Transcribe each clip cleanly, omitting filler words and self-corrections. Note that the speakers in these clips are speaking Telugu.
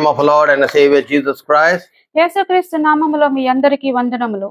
name of our Lord and Savior Jesus Christ. యేసుక్రీస్తు నామములో మీ అందరికీ వందనములు.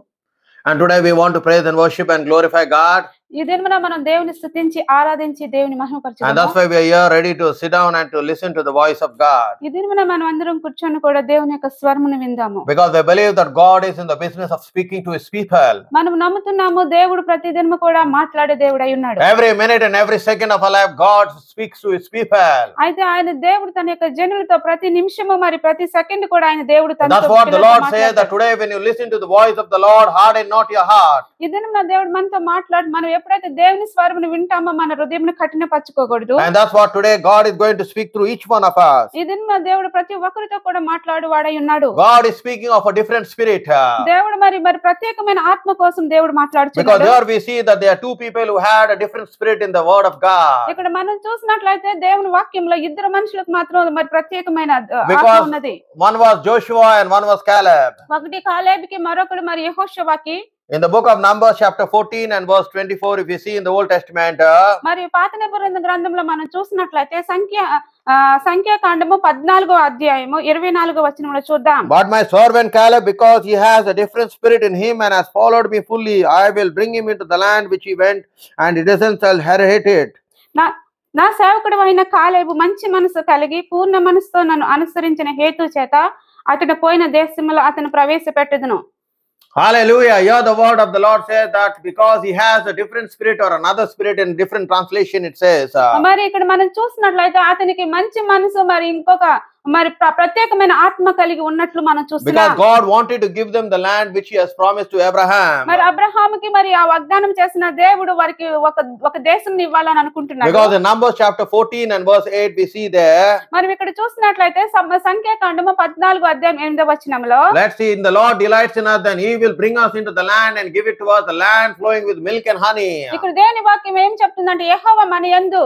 And today we want to praise and worship and glorify God. ఈ దినమున మనం దేవుని స్తుతించి ఆరాధించి దేవుని And మహిమపరచుదాము. that's why we are here ready to sit down and to listen to the voice of God. ఈ దినమున మనం అందరం కూర్చొని కూడా దేవుని యొక్క స్వరమును విందాము. Because we believe that God is in the business of speaking to his people. మనం నమ్ముతున్నాము దేవుడు ప్రతి దినము కూడా మాట్లాడే దేవుడై ఉన్నాడు. Every minute and every second of our life, God speaks to his people. అయితే ఆయన దేవుడు తన యొక్క జనులతో ప్రతి నిమిషము మరి ప్రతి సెకండ్ కూడా ఆయన దేవుడు తనతో That's what the పిల్లలతో Lord says, మాట్లాడతాడు. that today when you listen to the voice of the Lord, harden not your heart. ఈ దినమున దేవుడు మనతో మాట్లాడి మనం ఎప్పుడైతే దేవుని స్వరమును వింటామో మన హృదయమును కఠినపరచుకోకూడదు. And that's what today God is going to speak through each one of us. ఈ దినమున దేవుడు ప్రతి ఒక్కరితో కూడా మాట్లాడు వాడై ఉన్నాడు. God is speaking of a different spirit. దేవుడు మరి ప్రత్యేకమైన ఆత్మ కోసం దేవుడు Because మాట్లాడుతున్నాడు. here we see that there are two people who had a different spirit in the word of God. ఇక్కడ మనం చూసినట్లయితే దేవుని వాక్యంలో ఇద్దరు మనుషులకు మాత్రం మరి ప్రత్యేకమైన ఆత్మ Because ఉన్నది. one was Joshua and one was Caleb. ఒకటి కాలేబుకి మరొకడు మరి యెహోషువకి. In the book of Numbers chapter 14 and verse 24, if you see in the Old Testament, మరి పాత నిబంధన గ్రంథంలో మనం చూసినట్లయితే సంఖ్యాకాండము 14వ అధ్యాయము 24వ వచనంలో చూద్దాం. but my servant Caleb, because he has a different spirit in him and has followed me fully, I will bring him into the land which he went, and his descendants shall inherit it. నా సేవకుడు అయిన కాలేబు మంచి మనసు కలిగి పూర్ణ మనసుతో నన్ను అనుసరించిన హేతు చేత అతడు పోయిన దేశంలో అతను ప్రవేశపెట్టదును. Hallelujah. Here the word of the Lord says that because he has a different spirit, or another spirit in different translation it says. మరి ఇక్కడ మనం చూసినట్లయితే అతనికి మంచి మనసు మరి ఇంకొక మరి ప్రత్యేకమైన ఆత్మ కలిగి ఉన్నట్లు మనం Because చూస్తున్నాం. God wanted to give them the land which he has promised to Abraham. మరి అబ్రహాముకి మరి ఆ వాగ్దానం చేసిన దేవుడు వారికి ఒక దేశం ఇవ్వాలని అనుకుంటున్నాడు. Because in Numbers chapter 14 and verse 8 we see there. మరి ఇక్కడ చూసినట్లయితే సంఖ్యాకాండము 14వ అధ్యాయం 8వ వచనంలో, Let's see, in the Lord delights in us, then he will bring us into the land and give it to us, the land flowing with milk and honey. ఇక్కడ దేవుని వాక్యం ఏం చెప్తుందంటే యెహోవా మన యందు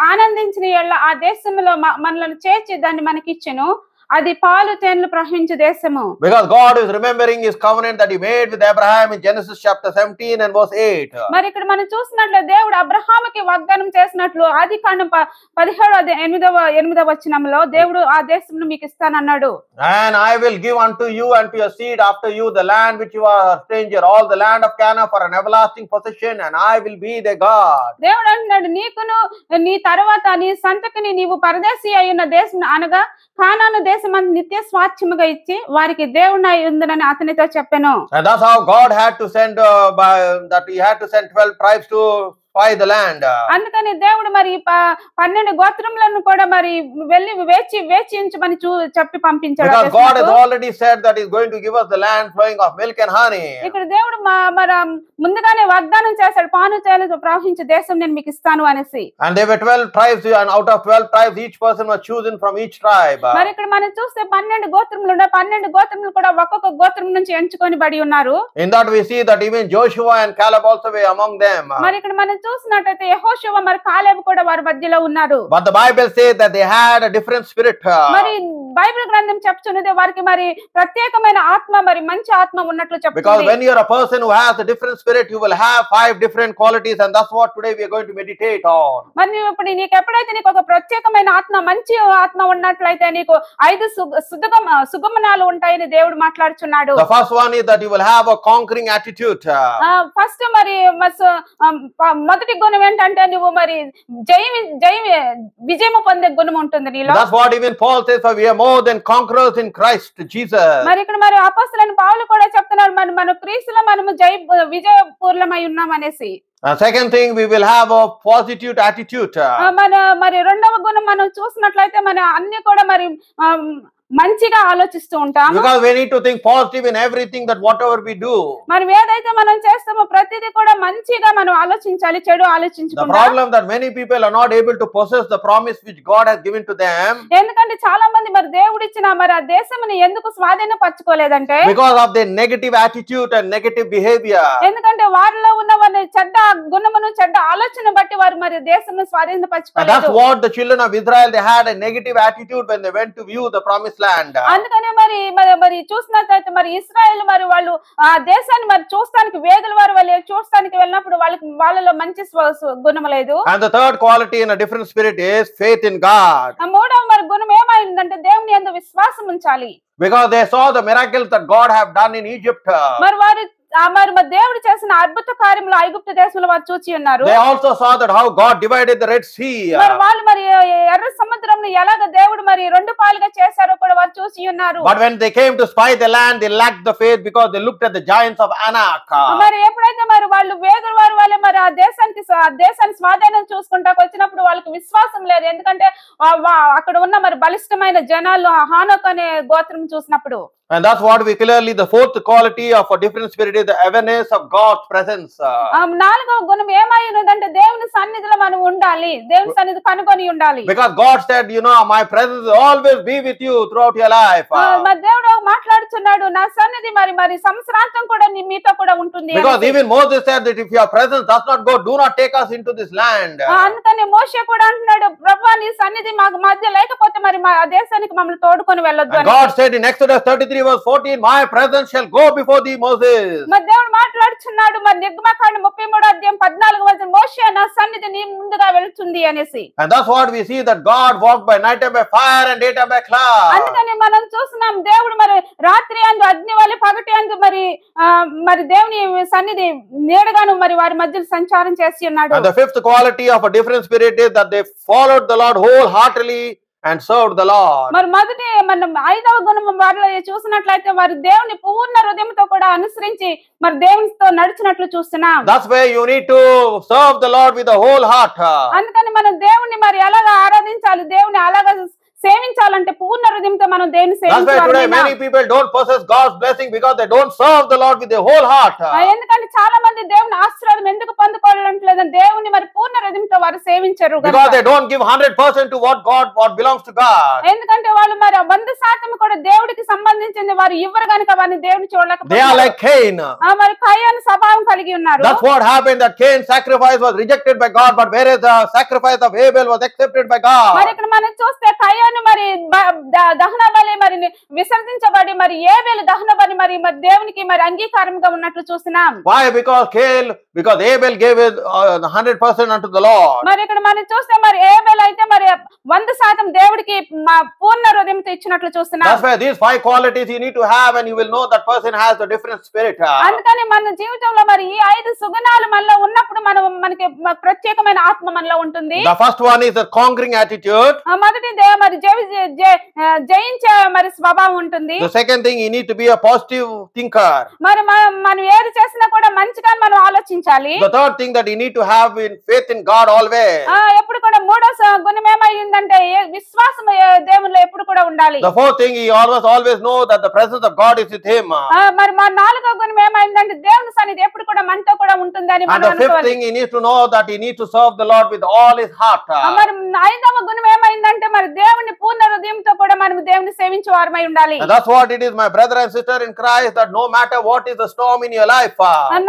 ఆనందించిన యెడల ఆ దేశంలో మనలను చేర్చి దాన్ని మనకిచ్చెను, అది పాలు తేనెలు ప్రవహించు దేశము. Because God is remembering his covenant that he made with Abraham in Genesis chapter 17 and verse 8. మరి ఇక్కడ మనం చూసినట్లు దేవుడు అబ్రహాముకి వాగ్దానం చేసినట్లు ఆదికాండం 17:8 వచనంలో దేవుడు ఆ దేశంను మీకు ఇస్తానన్నాడు. And I will give unto you and to your seed after you the land which you are a stranger, all the land of Canaan for an everlasting possession, and I will be their God. దేవుడు అంటున్నాడు, నీకును నీ తర్వాత నీ సంతతిని నీవు పరదేశి అయ్యున్న దేశం అనగా కానాను దేశమంత నిత్య స్వాస్థ్యముగా ఇచ్చి వారికి దేవుడై ఉండునని అతనితో చెప్పెను. And that's how God had to send he had to send 12 tribes to spy the land. అందుకని దేవుడు మరి 12 గోత్రములను కూడా మరి వెళ్ళి వేచి ఉంచమని చెప్పి పంపించాడు. Because God has already said that he's going to give us the land flowing of milk and honey. ఇక్కడ దేవుడు మరి ముందుగానే వాగ్దానం చేశాడు, పాలు తేనెలు ప్రవహించే దేశం నేను మీకు ఇస్తాను అనేసి. And there were 12 tribes, and out of 12 tribes each person was chosen from each tribe. మరి ఇక్కడ మనం చూస్తే 12 గోత్రములు ఉన్నాయి. 12 గోత్రములు కూడా ఒక్కొక్క గోత్రం నుంచి ఎంచుకొని బడి ఉన్నారు. In that we see that even Joshua and Caleb also were among them. మరి ఇక్కడ మనం చూసినట్లయితే యెహోషువ మరి కాలేబు కూడా వారి మధ్యలో ఉన్నారు. But the Bible says that they had a different spirit. మరి బైబిల్ గ్రంథం చెప్తున్నది వారికి మరి ప్రత్యేకమైన ఆత్మ, మరి మంచి ఆత్మ ఉన్నట్లు Because చెప్తుంది. when you are a person who has a different spirit, you will have 5 different qualities, and that's what today we are going to meditate on. మరి ఇప్పుడు నీకు ఎప్పుడైతే నీకు ఒక ప్రత్యేకమైన ఆత్మ, మంచి ఆత్మ ఉన్నట్లయితే నీకు 5 సుగమనాలు ఉంటాయని దేవుడు మాట్లాడుచున్నాడు. The first one is that you will have a conquering attitude. First మరి మొదటి గుణం ఏంటంటే నువ్వు మరి విజయము పొందే గుణం ఉంటుంది నీలో. That's what even Paul says, for we are more than conquerors in Christ Jesus. మరి ఇక్కడ మరి అపొస్తలుడైన పౌలు కూడా చెప్తున్నారు, మన క్రీస్తులో మనము విజయపూర్ణమై ఉన్నాం అనేసి. Second thing, we will have a positive attitude. మరి రెండవ గుణం మనం చూసినట్లయితే మన అన్ని కూడా మరి మంచిగా ఆలోచిస్తూ ఉంటాం. Because we need to think positive in everything, that whatever we do. మరి ఏదైతే మనం చేస్తామో ప్రతిదీ కూడా మంచిగా మనం ఆలోచించాలి, చెడు The ఆలోచించకుండా. problem that many people are not able to possess the promise which God has given to them, ఎందుకంటే చాలా మంది మరి దేవుడిచ్చిన మరి ఆ దేశముని ఎందుకు స్వాధీనపరచుకోలేదంటే because of their negative attitude and negative behavior. ఎందుకంటే వారిలో ఉన్న వారి చెడ్డ గుణమును చెడ్డ ఆలోచన బట్టి వారు మరి దేశమును And that's స్వాధీనపరచుకోలేదు. what the children of Israel, they had a negative attitude when they went to view the promised land. అందుకనే మరి చూసినట్లయితే మరి ఇశ్రాయేలు మరి వాళ్ళు ఆ దేశాన్ని మరి చూస్తానికి వేగుల వారు వాళ్ళు చూస్తానికి వెళ్ళినప్పుడు వాళ్ళలో మంచి గుణం లేదు. And the third quality in a different spirit is faith in God. మూడవ మరి గుణం ఏమైందంటే దేవుని యందు విశ్వాసం ఉంచాలి. because they saw the miracles that God have done in Egypt. మరి వారు మరి దేవుడు చేసిన అద్భుత కార్యములు ఐగుప్తు దేశంలో వారు చూచి ఉన్నారు. They also saw that how God divided the Red Sea. మరి వాళ్ళు మరి ఎర్ర సముద్రంను ఎలాగ దేవుడు మరి రెండు పాలుగా చేశారో కూడా వారు చూసి ఉన్నారు. But when they came to spy the land, they lacked the faith because they looked at the giants of Anak. మరి ఎప్పుడైతే మరి వాళ్ళు వేగురు వారు వాళ్ళే మరి ఆ దేశాన్ని స్వాధీనం చూసుకుంటాకు వచ్చినప్పుడు వాళ్ళకి విశ్వాసం లేదు. ఎందుకంటే అక్కడ ఉన్న మరి బలిష్టమైన జనాలు హానోక్ అనే గోత్రం చూసినప్పుడు. And that's what we clearly, the fourth quality of a different spirit is the awareness of God's presence. నాలుగవ గుణం ఏమైనదంటే దేవుని సన్నిధిలో మనం ఉండాలి, దేవుని సన్నిధి కనుగొని ఉండాలి. Because God said, my presence will always be with you throughout your life. మరి దేవుడు మాట్లాడుతున్నాడు, నా సన్నిధి మరి సంవత్సరాంతం కూడా మీతో కూడా ఉంటుంది. Because even Moses said that if your presence does not go, do not take us into this land. అందుకని మోషే కూడా అంటున్నాడు, ప్రభువా నీ సన్నిధి మాకు మధ్య లేకపోతే మరి మా దేశానికి మమ్మల్ని తోడుకొని వెళ్ళొద్దు అని. God said in Exodus 33:14, my presence shall go before thee, Moses. మరి దేవుడు మాట్లాడుచున్నాడు మరి నిర్గమకాండం 33:14 మోషే నా సన్నిధి నీ ముందుగా వెళ్తుంది అనేసి. And that's what we see, that God walked by night time by fire and daytime by cloud. అందుకని మనం చూస్తున్నాం దేవుడు మరి రాత్రి అందు అగ్ని వలె పగటి అందు మరి దేవుని సన్నిధి నీడగాను మరి వారి మధ్య సంచారం చేసి ఉన్నాడు. And the fifth quality of a different spirit is that they followed the Lord wholeheartedly and served the Lord. మరి మొదటి మనం ఐదవ గుణం వారిలో చూసినట్లయితే వారు దేవుని పూర్ణ హృదయంతో కూడా అనుసరించి మరి దేవునితో నడిచినట్లు చూస్తున్నాం. That's why you need to serve the Lord with the whole heart. అందుకని మనం దేవుని మరి ఎలాగ ఆరాధించాలి, దేవుని అలాగ సేవించాలంటే పూర్ణ హృదయంతో మనం దేవుని సేవించాలి. That's why today many people don't possess God's blessing because they don't serve the Lord with their whole heart. ఎందుకంటే చాలా మంది దేవుని ఆశీర్వాదం ఎందుకు పొందుకోవాలంటే దేవుని మరి పూర్ణ హృదయంతో వారు సేవించరు. Because they don't give 100% to what belongs to God. ఎందుకంటే వాళ్ళు మరి 100% కూడా దేవుడికి సంబంధించింది వారు ఇవ్వరు గనుక వారిని దేవుని చూడలేకపోతారు. They are like Cain. మరి కయ్యను స్వభావం కలిగి ఉన్నారు. That's what happened, that Cain's sacrifice was rejected by God, but whereas the sacrifice of Abel was accepted by God. మరి ఇక్కడ మనం చూస్తే కయ్యను మరి దహన బలి మరి విసర్జించబడి మరి ఏబేలు దహన బలి మరి దేవునికి మరి అంగీకారంగా ఉన్నట్లు చూస్తున్నాం. Why? Because Abel gave it 100% unto the Lord. మరి ఇక్కడ మనం చూస్తే మరి ఏబేలు అయితే మరి 100% దేవుడికి పూర్ణ హృదయంతో ఇచ్చినట్లు చూస్తున్నాం. That's why these 5 qualities you need to have, and you will know that person has a different spirit. అందుకని మన జీవితంలో మరి ఈ 5 సుగుణాలు మనలో ఉన్నప్పుడు మనకి ప్రత్యేకమైన ఆత్మ మనలో ఉంటుంది. The first one is the conquering attitude. మొదటిది మరి జయించే మరి స్వభావం ఉంటుంది. The second thing, you need to be a positive thinker. మరి మనం ఏది చేసినా కూడా మంచిగా మనం ఆలోచించాలి. The third thing, that you need to have faith in God always. ఎప్పుడు కూడా మూడో గుణం ఏమైందంటే విశ్వాసం దేవునిలో ఎప్పుడు కూడా ఉండాలి. The fourth thing, he always know that the presence of God is with him. మరి మా నాలుగో గుణం ఏమైందంటే దేవుని సన్నిధి ఎప్పుడు కూడా మనతో కూడా ఉంటుందని మనం అనుకోవాలి. And the fifth thing, he needs to know that he needs to serve the Lord with all his heart. మరి ఐదవ గుణం ఏమైందంటే మరి దేవుని పూర్ణ హృదయంతో కూడా మనం దేవుని సేవించే వారమై ఉండాలి. And that's what it is, my brother and sister in Christ, that no matter what is the storm in your life,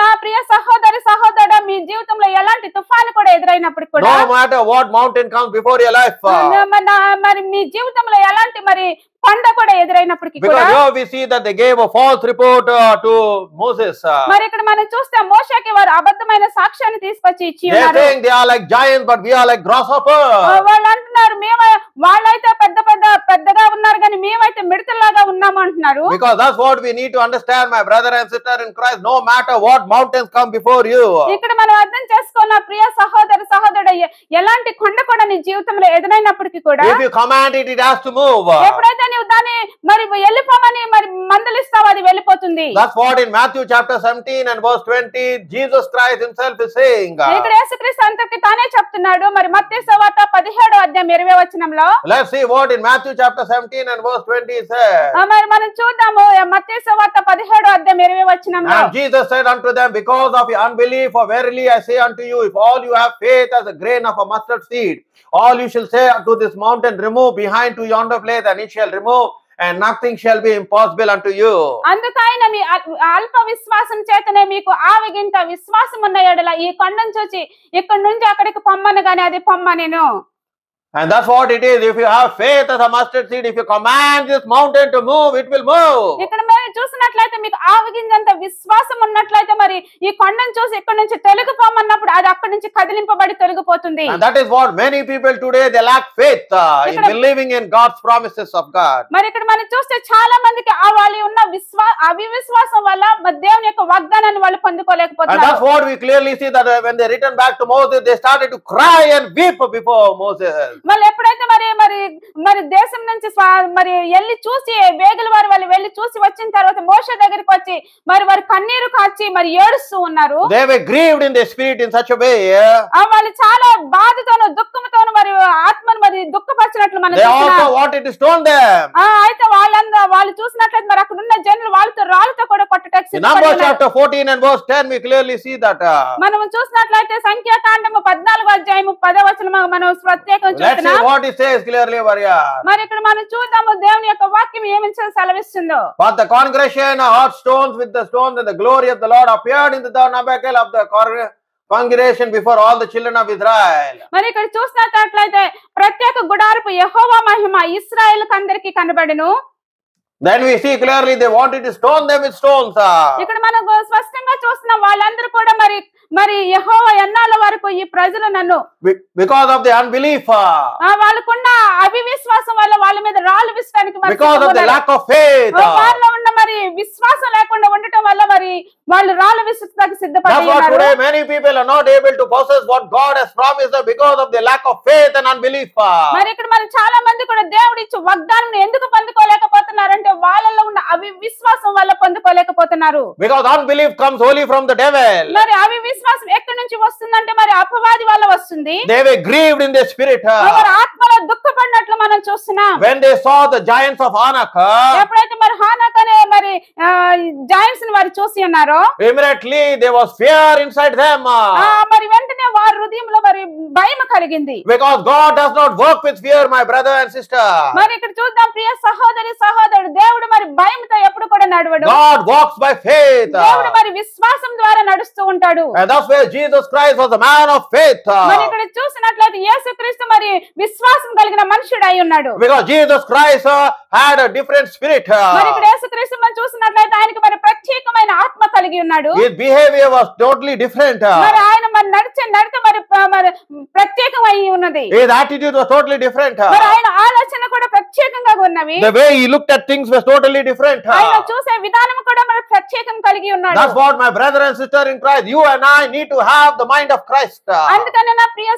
నా ప్రియ సహోదరి సహోదరుడా, మీ జీవితంలో ఎలాంటి తుఫాను కూడా ఎదురైనప్పుడు కూడా, no matter what mountain comes before your life, మరి మీ జీవితంలో ఎలాంటి మరి కొండ కూడా ఎదురైనప్పటికీ కూడా, because here we see that they gave a false report to Moses. మరి ఇక్కడ మనం చూస్తే మోషేకి వారు అబద్ధమైన సాక్ష్యాన్ని తీసుకొచ్చి ఇచ్చి ఉన్నారు. They saying they are like giants, but we are like grasshoppers. వాళ్ళు అంటున్నారు వాళ్ళైతే పెద్దగా ఉన్నారు కానీ మేమైతే మిడతల్లాగా ఉన్నాము అంటున్నారు. Because that's what we need to understand, my brother and sister in Christ. No matter what mountains come before you, ఇక్కడ మనం అర్థం చేసుకోవాల ప్రియ సహోదరి సహోదరుడు, ఎలాంటి కొండ కూడా నీ జీవితంలో ఎదురైనప్పటికీ కూడా, if you command it, it has to move. ఎప్పుడైతే నీవు దాన్ని మరి వెళ్ళిపోమని మరి మందలిస్తావు, అది వెళ్ళిపోతుంది. That's what in Matthew chapter 17 and verse 20 Jesus Christ himself is saying. ఇక్కడ యేసుక్రీస్తు అంతటికి తానే చెప్తున్నాడు. మరి మత్తయి సువార్త 17:20 let's see what in Matthew chapter 17 and verse 20 says. మరి మనం చూద్దాము మత్తయి సువార్త 17:20. And Jesus said unto them, because of your unbelief, for verily I say unto you, if all you have faith as a grain of a mustard seed, all you shall say unto this mountain, remove behind to yonder place, and it shall remove, and nothing shall be impossible unto you. అందుకైన మీ అల్ప విశ్వాసం చేతనే మీకు ఆవగింత విశ్వాసం ఉన్న యెడల ఈ కొండను చూచి ఇక్కడ నుంచి అక్కడికి పొమ్మనగానే అది పొమ్మనెను. And that's what it is. If you have faith as a mustard seed, if you command this mountain to move, it will move. ఇక్కడ మనం చూసినట్లయితే మీకు ఆవగింజంత విశ్వాసం ఉన్నట్లయితే మరి ఈ కొండను చూసి ఇక్కడ నుంచి తొలగిపోమన్నప్పుడు అది అక్కడి నుంచి కదిలింపబడి తొలగిపోతుంది. And that is what many people today, they lack faith in believing in God's promises of God. మరి ఇక్కడ మనం చూస్తే చాలా మందికి వాళ్ళు ఉన్న అవిశ్వాసం వల్ల మరి దేవుని యొక్క వాగ్దానాన్ని వాళ్ళు And పొందుకోలేకపోతున్నారు. that's what we clearly see, that when they returned back to Moses, they started to cry and weep before Moses. మళ్ళీ ఎప్పుడైతే మరి దేశం నుంచి మరి వెళ్ళి చూసి వేగుల వారు వాళ్ళు వెళ్ళి చూసి వచ్చిన తర్వాత మోషే దగ్గరికి వచ్చి మరి వారు కన్నీరు కార్చి మరి ఏడుస్తూ ఉన్నారు. They were grieved in their spirit in such a way. వాళ్ళు చాలా బాధతోను దుఃఖంతోను మరి ఆత్మను మరి దుఃఖపరిచినట్లు మనం They చూస్తున్నాం. also wanted to stone them. అయితే వాళ్ళు చూసినట్లయితే మరి అక్కడ ఉన్న జనులు రాళ్ళతో కూడా కొట్టడానికి In Numbers chapter 14 and verse 10, we clearly see that. మనం చూసినట్లయితే సంఖ్యాకాండము 14వ అధ్యాయము 10వ వచనం మనం ప్రత్యేకంగా Let's see చూస్తున్నాం. what it says clearly over here. మరి ఇక్కడ మనం చూద్దాము దేవుని యొక్క వాక్యం ఏమి సెలవిస్తుందో. But the congregation hot stones with the stones, and the glory of the Lord appeared in the tabernacle of the congregation before all the children of Israel. మరి ఇక్కడ చూసినట్లయితే ప్రత్యేక గుడారపు యెహోవా మహిమ ఇశ్రాయేలుకు అందరికీ కనబడెను. Then we see clearly they wanted to stone them with stones. ఇక్కడ మనం స్పష్టంగా చూస్తున్నాం వాళ్ళందరూ కూడా మరి యెహోవా ఎన్నాళ్ళ వరకు ఈ ప్రజలు నన్ను because of the unbelief, వాళ్ళకున్న అవిశ్వాసం వల్ల వాళ్ళ మీద రాళ్ళు విసడానికి because of the lack of faith. వాళ్ళలో ఉన్న మరి విశ్వాసం లేకుండా ఉండటం వల్ల మరి వాళ్ళు రాళ్ళు విసడానికి సిద్ధపడి That's why ఉన్నారు. today many people are not able to possess what God has promised them because of the lack of faith and unbelief. మరి ఇక్కడ మనం చాలా మంది కూడా దేవుడు ఇచ్చే వాగ్దానం ఎందుకు పొందుకోలేకపోతున్నారంటే వాళ్ళలో ఉన్న అవిశ్వాసం వల్ల పొందుకోలేకపోతున్నారు. Because unbelief comes only from the devil. మరి అవిశ్వాసం ఎక్కడి నుంచి వస్తుందంటే మరి అపవాది వల్ల వస్తుంది. They were grieved in their spirit. వారు ఆత్మలో దుఃఖపడినట్లు మనం చూస్తున్నాం. When they saw the giants of Anak, ఎప్పుడైతే మరి హానాక్ అనే మరి జాయింట్స్ ని వారు చూసి ఉన్నారో immediately there was fear inside them. మరి వెంటనే వారి హృదయంలో మరి భయం కలిగింది. Because God does not work with fear, my brother and sister. మరి ఇక్కడ చూద్దాం ప్రియ సహోదరుడు దేవుడు మరి భయంతో ఎప్పుడు కూడా నడవడు. God walks by faith. దేవుడు మరి విశ్వాసం ద్వారా నడుస్తూ ఉంటాడు. And that's where Jesus Christ was a man of faith. మరి ఇక్కడ చూసినట్లయితే యేసుక్రీస్తు మరి విశ్వాసం కలిగిన మనుషుడు అయి ఉన్నాడు. Because Jesus Christ had a different spirit. మరి ఇక్కడ యేసుక్రీస్తు మనం చూసినట్లయితే ఆయనకి మరి ప్రత్యేకమైన ఆత్మ కలిగి ఉన్నాడు. His behavior was totally different. మరి ఆయన మరి నడత మరి ప్రత్యేకమై ఉన్నది. His attitude was totally different. మరి ఆయన ఆలోచన కూడా ప్రత్యేకంగా ఉన్నవి. The way he looked at things was totally different. ఆయన చూసే విధానం కూడా మరి ప్రత్యేకం కలిగి ఉన్నాడు. That's what, my brother and sister in Christ, you and I need to have the mind of Christ. అందుకనే నా ప్రియ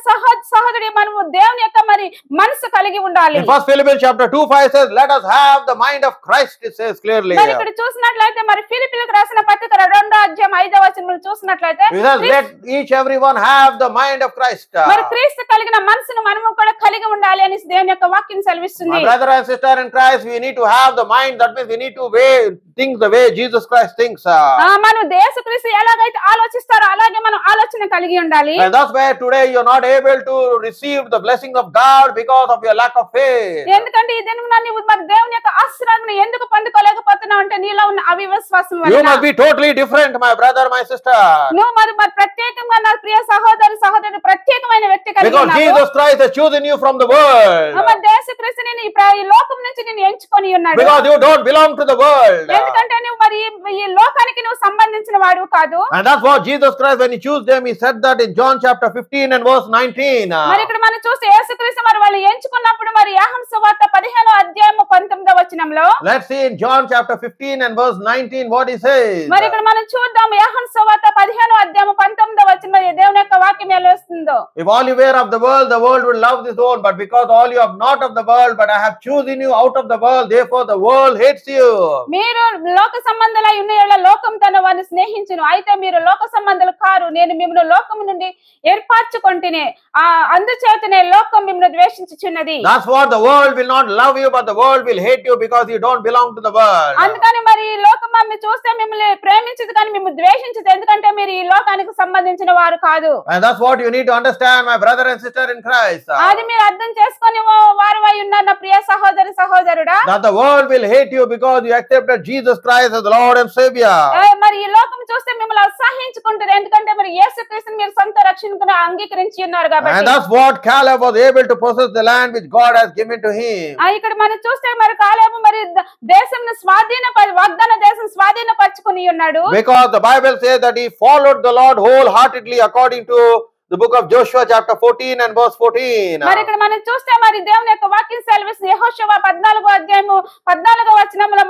సహోదరి మనము దేవుని యొక్క మరి మనసు కలిగి ఉండాలి. In 1 Philippians chapter 2:5 says, let us have the mind of Christ, it says clearly. మరి ఇక్కడ చూసినట్లయితే మరి ఫిలిప్పీయులకు రాసిన పత్రిక 2వ అధ్యాయం 5వ వచనంలో చూసినట్లయితే He says, let each everyone have the mind of Christ. మరి క్రీస్తు కలిగిన మనసును మనము కూడా కలిగి ఉండాలి అని దేవుని యొక్క వాక్యం సెలవిస్తుంది. My brother and sister in Christ, we need to have the mind. That means we need to weigh things the way Jesus Christ thinks. మనం యేసుక్రీస్తు ఎలాగైతే ఆలోచిస్తారో అలాగే మనం ఆలోచన కలిగి ఉండాలి. And that's why today you're not able to receive the blessing of God because of your lack of faith. ఎందుకంటే ఈ దినమున నీవు మరి దేవుని యొక్క ఆశీర్వాదం ఎందుకు పొందుకోలేకపోతున్నావు అంటే నీలో ఉన్న అవిశ్వాసం వల్ల. You must be totally different, my brother, my sister. నువ్వు మరి ప్రత్యేకంగా నా ప్రియ సహోదరుడు ప్రత్యేకమైన వ్యక్తి కలిగి Because ఉన్నావు. Jesus Christ has chosen you from the world. మరి యేసుక్రీస్తు నిన్ను ఈ లోకం నుంచి నిన్ను ఎంచుకొని ఉన్నాడు. Because you don't belong to the world. ఎందుకంటే నువ్వు మరి ఈ లోకానికి నువ్వు సంబంధించిన వాడు కాదు. And that's what Jesus Christ, when he chose them, he said that in John chapter 15 and verse 19. మరి ఇక్కడ మనం చూస్తే యేసుక్రీస్తు మరి వాళ్ళు ఎంచుకున్నప్పుడు మరి యోహాను సువార్త 15వ అధ్యాయము 19వ వచనంలో Let's see in John chapter 15 and verse 19 what he says. మరి ఇక్కడ మనం చూద్దాం యోహాను సువార్త 15వ అధ్యాయము 19వ వచనంలో దేవుని యొక్క వాక్యం ఎలా వస్తుందో. If all you were of the world would love this world, but because all you are not of the world, but I have chosen you out of the world, therefore the world hates you. మీరు లోక సంబంధులై ఉన్న యెడల లోకం తన వారిని స్నేహించును, అయితే మీరు లోక సంబంధులు కారు, నేను మిమ్మల్ని లోకము నుండి ఏర్పరచుకొంటినే, అందుచేతనే లోకం మిమ్మల్ని ద్వేషించుచున్నది. That's what the world will not love you, but the world will hate you because you don't belong to the world. అందుకని మరి ఈ లోకం మిమ్మల్ని చూస్తే మిమ్మల్ని ప్రేమించదు కానీ మిమ్మల్ని ద్వేషించదు, ఎందుకంటే మీరు ఈ లోకానికి సంబంధించిన వారు కాదు. And that's what you need to understand, my brother and sister in Christ. అది మీరు అర్థం చేసుకొని వారివై ఉన్నారు నా ప్రియ సహోదరుడా. That the world will hate you because you accepted Jesus Christ as the Lord and Savior. మరి ఈ లోకం చూస్తే మిమ్మల్ని అసహించుకుంటుంది, ఎందుకంటే మరి యేసుక్రీస్తుని మీరు సొంత రక్షణగా అంగీకరించి ఉన్నారు And కాబట్టి. that's what Caleb was able to possess the land which God has given to him. ఇక్కడ మనం చూస్తే మరి కాలేబు మరి దేశం వాగ్దాన దేశం స్వాధీనపరచుకుని ఉన్నాడు. Because the Bible says that he followed the Lord wholeheartedly according to the book of Joshua chapter 14 and verse 14. మరి ఇక్కడ మనం చూస్తే మరి దేవుని యొక్క వాక్యం సెలవిస్తుంది యెహోషువ 14వ అధ్యాయము 14వ వచనంలో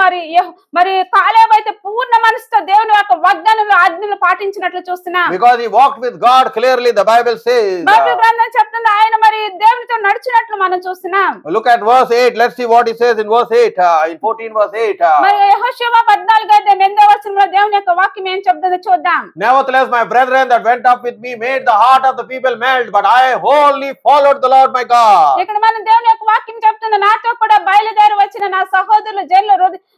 మరి కాలేబు అయితే పూర్ణ మనసుతో దేవుని యొక్క వాగ్దానాలు ఆజ్ఞలు పాటించినట్లు చూస్తున్నాం. Because he walked with God clearly, the Bible says. Bible గ్రంథం చెప్తుంది ఆయన మరి దేవునితో నడిచినట్లు మనం చూస్తున్నాం. Look at verse 8. Let's see what he says in verse 8. In 14 verse 8. మరి యెహోషువ 14వ అధ్యాయం 8వ వచనంలో దేవుని యొక్క వాక్యం ఏం చెప్తుందో చూద్దాం. Nevertheless, my brethren that went up with me made the heart of the people melt, but I wholly followed the Lord my God. ఇక్కడ మనం దేవుని యొక్క వాక్యం చెప్తున్న నాతో కూడా బయలుదేరి వచ్చిన నా సహోదరుల జనుల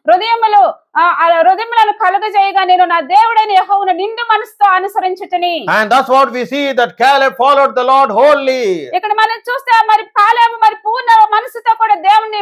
హృదయములను కలుగజేయగా నేను నా దేవుడైన యెహోవాను నిండు మనసుతో అనుసరించుటని. And that's what we see, that Caleb followed the Lord wholly. ఇక్కడ మనం చూస్తే మరి కాలేబు మరి పూర్ణ మనసుతో కూడా దేవుని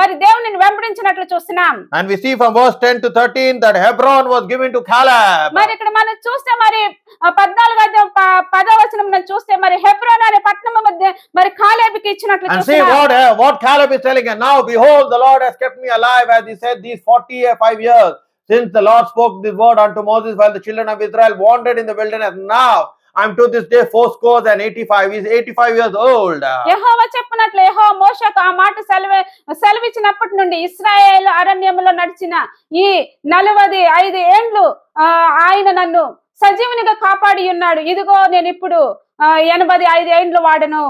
మరి దేవుని వెంబడించినట్లు చూస్తున్నాం. And we see from verse 10 to 13 that Hebron was given to Caleb. మరి ఇక్కడ మనం చూస్తే మరి 14వ వచనం చూస్తే మరి హెబ్రోన్ అనే పట్టణం మధ్య మరి కాలేబుకి ఇచ్చినట్లు And see చూస్తున్నాం. what Caleb is telling. And now behold, the Lord has kept me alive, as he said, these 45 years since the Lord spoke this word unto Moses while the children of Israel wandered in the wilderness. Now I'm to this day 85. He's 85 years old. యెహోవా చెప్పినట్లు యెహోవా మోషేకు ఆ మాట సెలవిచ్చినప్పటి నుండి ఇశ్రాయేలు అరణ్యములో నడిచిన ఈ 45 ఏండ్లు ఆయన నన్ను సజీవునిగా కాపాడి ఉన్నాడు. ఇదిగో నేను ఇప్పుడు 85 ఏండ్లు వాడను.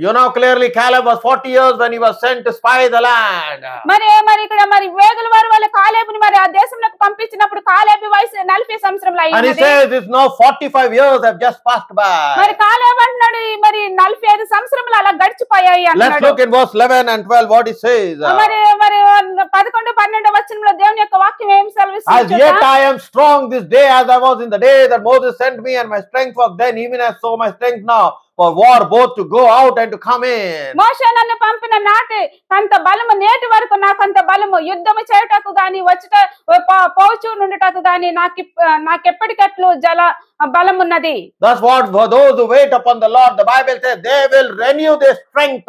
You know clearly Caleb was 40 years when he was sent to spy the land. మరి ఇక్కడ మరి వేగుల వారు వాళ్ళ కాలేబుని మరి ఆ దేశంలోకి పంపించినప్పుడు కాలేబు వయసు 40 సంవత్సరములు And he అయ్యింది. says it's now 45 years have just passed by. మరి కాలేబు అంటున్నాడు మరి 45 సంవత్సరములు అలా గడిచిపోయాయి Let's అన్నాడు. look in verse 11 and 12 what he says. మరి 11 12 వచనంలో దేవుని యొక్క వాక్యం ఏం As సెలవిస్తుంది? yet I am strong this day as I was in the day that Moses sent me, and my strength was then even as so my strength now for war, both to go out and to come in. మోషే నన్ను పంపిన నాటి అంత బలము నేటి వరకు నాకంత బలము యుద్ధము చేయుటకు గాని వచ్చుట పోచు నుండుటకు గాని నాకెప్పటికట్లు బలం ఉన్నది. That's what for those who wait upon the Lord, the Bible says they will renew their strength.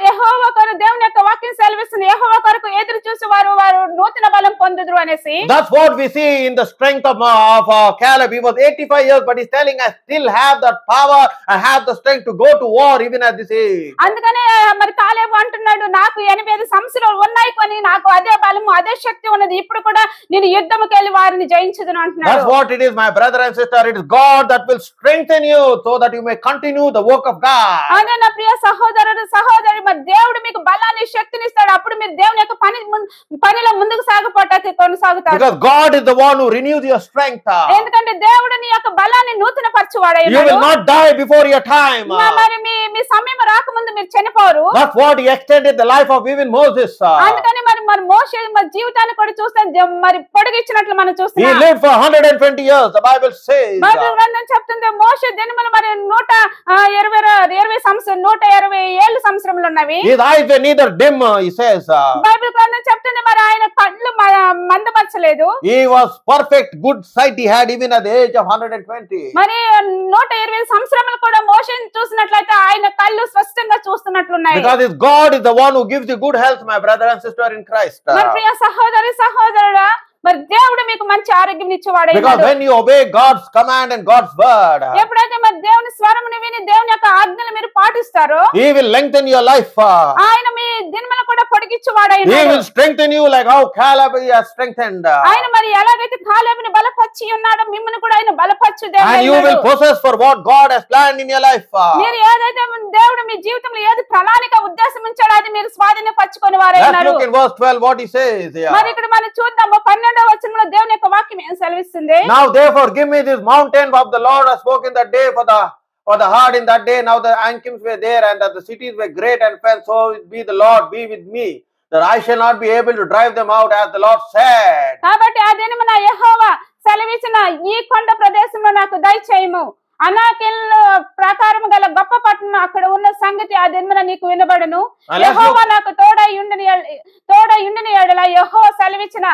యెహోవా కొరకు దేవుని యొక్క వాక్యం సెలవిస్తుంది యెహోవా కొరకు ఎదురు చూసి వారు నూతన బలం పొందుదురు అనేసి. That's what we see in the strength of Caleb. He was 85 years, but he's telling I still have that power, I have the strength to go to war even at this age. అందుకనే మరి కాలేబు అంటున్నాడు నాకు 85 సంవత్సరాలు ఉన్నాయి కానీ నాకు అదే బలము అదే శక్తి ఉన్నది, ఇప్పుడు కూడా నేను యుద్ధముకి వెళ్ళి వారిని జయించుదును అంటున్నాడు. That's what it is, my brother and sister. It is God that will strengthen you so that you may continue the work of God. అదే నా ప్రియ సహోదరి మరి దేవుడు మీకు బలాన్ని శక్తిని ఇస్తాడు, అప్పుడు మీరు దేవుని యొక్క పనిలో ముందుకు సాగిపోవటానికి కొనసాగుతారు. Because God is the one who renews your strength. ఎందుకంటే దేవుడు నీ యొక్క బలాన్ని నూతన పరచువాడై You will not die before your time. మరి మీ సమయం రాకముందు మీరు చనిపోరు. That's what he extended the life of even Moses. అందుకని మరి మోషే మరి జీవితాన్ని కూడా చూస్తే మరి పొడిగించినట్లు మనం He చూస్తున్నాం. lived for 120 years, the Bible says. Bible గ్రంథం చెప్తుంది మోషే దినములు మరి 120 సంవత్సరములు ఉన్నవి. His eyes were neither dim, he says. Bible గ్రంథం చెప్తుంది మరి ఆయన కళ్ళు మందపరచలేదు. He was perfect, good sight he had even at the age of 120. మరి 120 సంవత్సరములు కూడా మోషేని చూసినట్లయితే ఆయన కళ్ళు స్పష్టంగా చూస్తున్నట్లున్నాయి. Because his God is the one who gives you good health, my brother and sister in Christ. మరి ప్రియ సహోదరుడా మరి దేవుడు మీకు మంచి ఆరోగ్యం ఇచ్చేవాడు. Because when you obey God's command and God's word, ఎప్పుడైతే మరి దేవుని స్వరమును విని దేవుని యొక్క ఆజ్ఞలు మీరు పాటిస్తారో He will lengthen your life. ఆయన మీ దినములు కూడా పొడిగించేవాడు. He will strengthen you like how Caleb has strengthened. ఆయన మరి ఎలాగైతే కాలేబుని బలపరిచి ఉన్నాడో మిమ్మల్ని కూడా ఆయన బలపరచు దేవుడు. And you will possess for what God has planned in your life. మీరు ఏదైతే దేవుడు మీ జీవితంలో ఏది ప్రణాళిక ఉద్దేశం ఉంచాడో అది మీరు స్వాధీనపరచుకొని వారే Let's ఉన్నారు. look in verse 12 what he says here. మరి ఇక్కడ మనం చూద్దాము 12వ వచనంలో దేవుని యొక్క వాక్యం ఏం సెలవిస్తుంది? Now therefore give me this mountain of the Lord has spoken that day for the hard in that day. Now the Anakims were there, and that the cities were great and fenced. So be the Lord be with me, that I shall not be able to drive them out, as the Lord said. కాబట్టి ఆ దినమున యెహోవా సెలవిచ్చిన ఈ కొండ ప్రదేశంలో నాకు దయచేయము, అనాకిల్ ప్రకారం గల గొప్ప పట్టణం అక్కడ ఉన్న సంగతి ఆ దినమున నీకు వినబడను. And let's యెహోవా నాకు తోడై ఉండిన యెడల యెహోవా సెలవిచ్చిన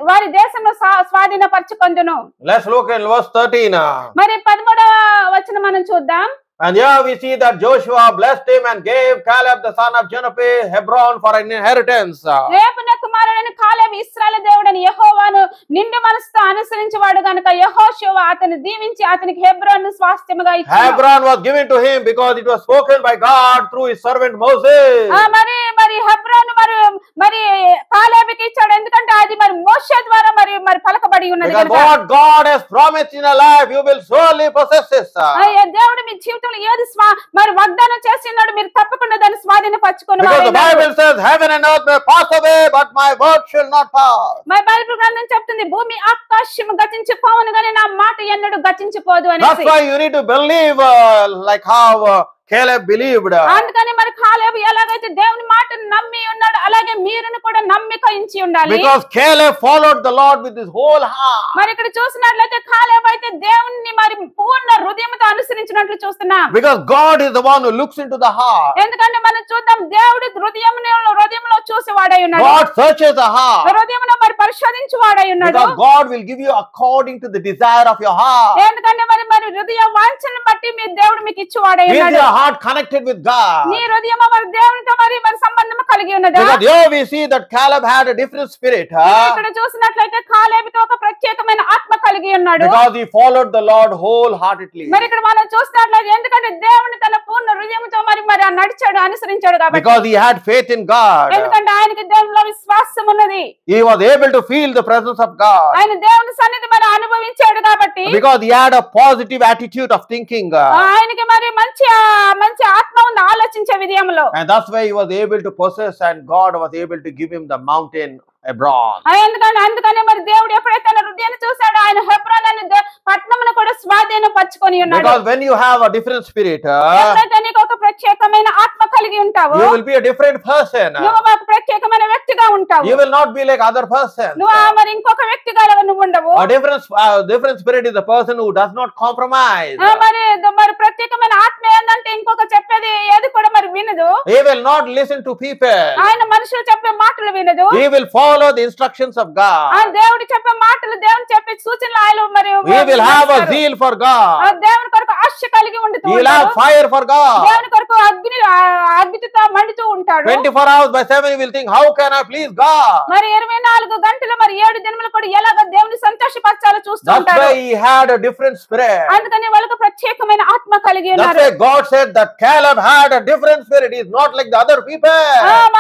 వారి దేశంలో స్వాధీనపరచుకొందును. Let's look in verse 13. మరి 13వ వచనం మనం చూద్దాం. And here we see that Joshua blessed him and gave Caleb the son of Jephunneh Hebron for an inheritance. రేపున కుమారుడైన కాలేబు ఇశ్రాయేలు దేవుడైన యెహోవాను నిండు మనసుతో అనుసరించేవాడు గనుక యెహోషువ అతన్ని దీవించి అతనికి హెబ్రోను స్వాస్థ్యముగా ఇచ్చాడు. Hebron was given to him because it was spoken by God through his servant Moses. మరి హెబ్రోను మరి కాలేబుకి ఇచ్చాడు, ఎందుకంటే అది మరి మోషే ద్వారా మరి పలకబడి ఉన్నది. Because what God has promised in your life, you will surely possess it. దేవుడు మీ జీవితంలో ఏది మరి వాగ్దానం చేస్తున్నాడు, మీరు తప్పకుండా దాన్ని స్వాధీనపరచుకుని. Because the Bible says heaven and earth may pass away, but my word shall not pass. మరి బైబిల్ గ్రంథం చెప్తుంది భూమి ఆకాశం గతించిపోవును గాని నా మాట ఎన్నడూ గతించిపోదు అని. That's why you need to believe like how Caleb believed. అందుకని మరి కాలేబు ఎలాగైతే దేవుని మాటను నమ్మి ఉన్నాడు అలాగే మీరును కూడా నమ్మికయించి ఉండాలి. Because Caleb followed the Lord with his whole heart. మరి ఇక్కడ చూసినట్లయితే కాలేబు అయితే దేవుని మరి పూర్ణ హృదయంతో అనుసరించినట్లు చూస్తున్నాం. Because God is the one who looks into the heart. ఎందుకంటే మనం చూద్దాం దేవుడు హృదయంలో చూసేవాడై ఉన్నాడు. God searches the heart. హృదయంలో మరి పరిశోధించువాడై ఉన్నాడు. Because God will give you according to the desire of your heart. ఎందుకంటే మరి హృదయ వాంఛను బట్టి మీ దేవుడు మీకు ఇచ్చేవాడై ఉన్నాడు. Is your heart connected with God? నీ హృదయం మరి దేవునితో మరి సంబంధం కలిగి ఉన్నదా? Because here we see that Caleb had a different spirit. ఇక్కడ చూసినట్లయితే కాలేబుకి ఒక ప్రత్యేకమైన ఆత్మ కలిగి ఉన్నాడు. Because he followed the Lord wholeheartedly. మరి ఇక్కడ మనం చూసినట్లయితే ఎందుకంటే దేవుని తన పూర్ణ హృదయంతో మరి నడిచాడు, అనుసరించాడు కాబట్టి. Because he had faith in God. ఎందుకంటే ఆయనకి దేవునిలో విశ్వాసం ఉన్నది. He was able to feel the presence of God. ఆయన దేవుని సన్నిధి మరి అనుభవించాడు కాబట్టి. Because he had a positive attitude of thinking. ఆయనకి మరి మంచి ఆత్మ ఉంది ఆలోచించే విధంలో. And that's why he was able to possess, and God was able to give him the mountain Hebron. అందుకని మరి దేవుడు ఎప్పుడైతే తన హృదయాన్ని చూశాడో ఆయన హెబ్రోన్ అనే పట్టణమును కూడా స్వాధీనపరచుకొని ఉన్నాడు. Because when you have a different spirit, ఎప్పుడైతే నీకు ఒక ప్రత్యేకమైన ఆత్మ కలిగి ఉంటావో you will be a different person. నువ్వు ఒక ప్రత్యేకమైన వ్యక్తిగా ఉంటావు. You will not be like other persons. నువ్వు మరి ఇంకొక వ్యక్తిగా నువ్వు ఉండవు. A different spirit is the person who does not compromise. మరి ప్రత్యేకమైన ఆత్మ ఏంటంటే ఇంకొక చెప్పేది ఏది కూడా మరి వినదు. He will not listen to people. ఆయన మనుషులు చెప్పే మాటలు వినదు. He will follow the instructions of God. దేవుడు చెప్పే మాటలు, దేవుడు చెప్పే సూచనలు ఆయన మరి He will have a zeal for God. దేవుని కొరకు ఆశ కలిగి ఉంటూ He will have fire for God. దేవుని కొరకు అగ్నితో మండుతూ ఉంటాడు. 24 hours by 7 he will think, how can I please God? మరి 24 గంటలు మరి 7 దినములు కూడా ఎలాగ దేవుని సంతోషపరచాలో చూస్తూ That's ఉంటాడు. why he had a different spirit. అందుకని వాళ్ళకు ప్రత్యేకమైన ఆత్మ కలిగి That's ఉన్నారు. why God said that Caleb had a different spirit. He is not like the other people.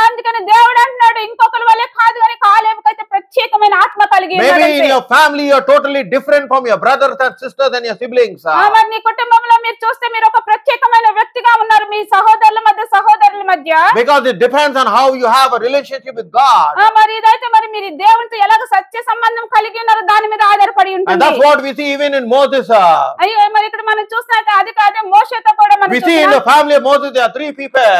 అందుకని దేవుడు అంటున్నాడు ఇంకొకరి వలె కాదు కానీ కాలేబుకైతే ప్రత్యేకమైన ఆత్మ కలిగి ఉన్నాడు. Maybe in your family you are totally different from your brothers and sisters and your siblings. మరి నీ కుటుంబంలో మీరు చూస్తే మీరు ఒక ప్రత్యేకమైన వ్యక్తిగా ఉన్నారు మీ సహోదరుల మధ్య. Because it depends on how you have a relationship with God. మరి ఇదైతే మరి మీరు దేవునితో ఎలాగ సత్య సంబంధం కలిగి ఉన్నారో దాని మీద ఆధారపడి ఉంటుంది. And that's what we see even in Moses. అయ్యో మరి ఇక్కడ మనం చూసినట్టు అది కాదే మోషేతో కూడా మనం We see in the family of Moses there are 3 people.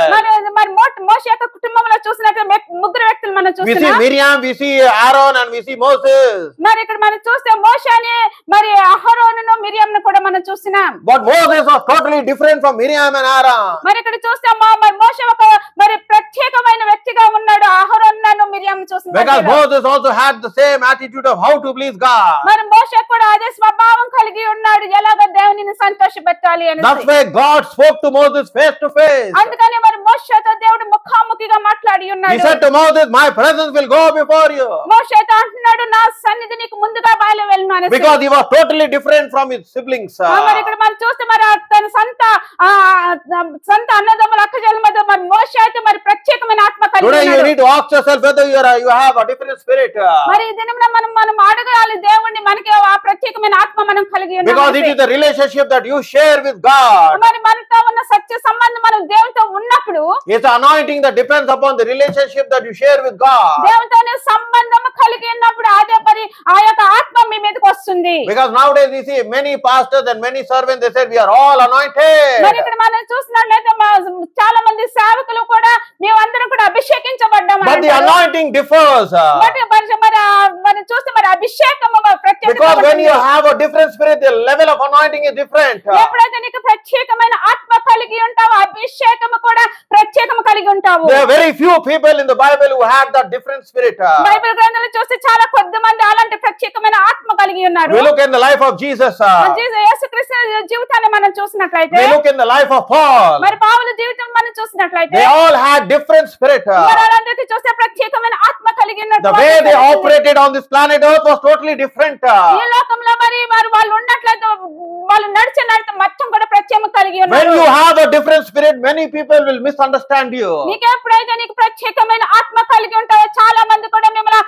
మరి మోషే యొక్క కుటుంబంలో చూసినట్టు 3 వ్యక్తులు మనం We see చూస్తున్నాం. Miriam, we see Aaron, and we see Moses. మరి ఇక్కడ మనం చూస్తే మోషేని మరి అహరోనును మిరియంను కూడా మనం చూస్తున్నాం. But Moses was totally different from Miriam and Aaron. మరి ఇక్కడ చూస్తే మరి మోషే ఒక మరి ప్రత్యేకమైన వ్యక్తిగా ఉన్నాడు అహరోనును మిరియంను Because చూసినట్టు. Moses also had the same attitude of how to please God. మరి మోషే కూడా అదే స్వభావం కలిగి ఉన్నాడు ఎలాగ దేవునిని సంతోషపెట్టాలి అని. That's why God spoke to Moses face to face. అందుకని మరి మోషేతో దేవుడు ముఖాముఖిగా మాట్లాడి He ఉన్నాడు. said to Moses, my presence will go before you. మోషేతో అంటున్నాడు నా సన్నిధి నీకు ముందుగా బయలు వెళ్ళను అని. Because he was totally different from his siblings. మరి ఇక్కడ మనం చూస్తే మరి తన సొంత అన్నదమ్ముల అక్కజల మధ్య మరి మోషే అయితే మరి ప్రత్యేకమైన ఆత్మ కలిగి Today you ఉన్నాడు. need to ask yourself whether you have a different spirit. మరి ఈ దినమున మనం అడగాలి దేవుణ్ణి మనకి ఆ ప్రత్యేకమైన ఆత్మ మనం కలిగి Because it is the relationship that you share with God. మరి మనతో ఉన్న సత్య సంబంధం మనం దేవునితో ఉన్నప్పుడు It's the anointing that depends upon the relationship that you share with God. దేవునితోనే సంబంధం కలిగి ఉన్నప్పుడు అదే మరి ఆ యొక్క ఆత్మ మీ మీదకి వస్తుంది. Because nowadays we see many pastors and many servants, they said we are all anointed. మరి ఇక్కడ మనం చూసినట్లయితే చాలా మంది సేవకులు కూడా మేమందరం కూడా అభిషేకించబడ్డాం But the అంటారు. anointing differs. మరి చూస్తే మరి అభిషేకముగా Because ప్రత్యేకంగా when you ఉంటుంది. have a different spirit, the level of anointing is different. ఎప్పుడైతే నీకు ప్రత్యేకమైన ఆత్మ కలిగి ఉంటావో అభిషేకము కూడా ప్రత్యేకము కలిగి ఉంటావు. There are very few people in the Bible who had that different spirit. Bible గ్రంథంలో చూస్తే చాలా కొద్ది మంది అలాంటి ప్రత్యేకమైన ఆత్మ కలిగి ఉన్నారు. We look in the life of Jesus. యేసుక్రీస్తు జీవితాన్ని మనం చూసినట్లయితే, We look in the life of Paul. మరి పౌలు జీవితం మనం చూసినట్లయితే, They all had different spirit. మరి వాళ్ళందరికీ చూస్తే ప్రత్యేకమైన ఆత్మ కలిగి The ఉన్నట్టు way they operated on this planet Earth was totally different. ఈ లోకంలో మరి వాళ్ళు ఉన్నట్లయితే వాళ్ళు నడిచే నడత మొత్తం కూడా ప్రత్యేకం కలిగి When ఉన్నారు. you have a different spirit, many people will misunderstand you. నీకు ఎప్పుడైతే నీకు ప్రత్యేకమైన ఆత్మ కలిగి ఉంటావో చాలా మంది కూడా మిమ్మల్ని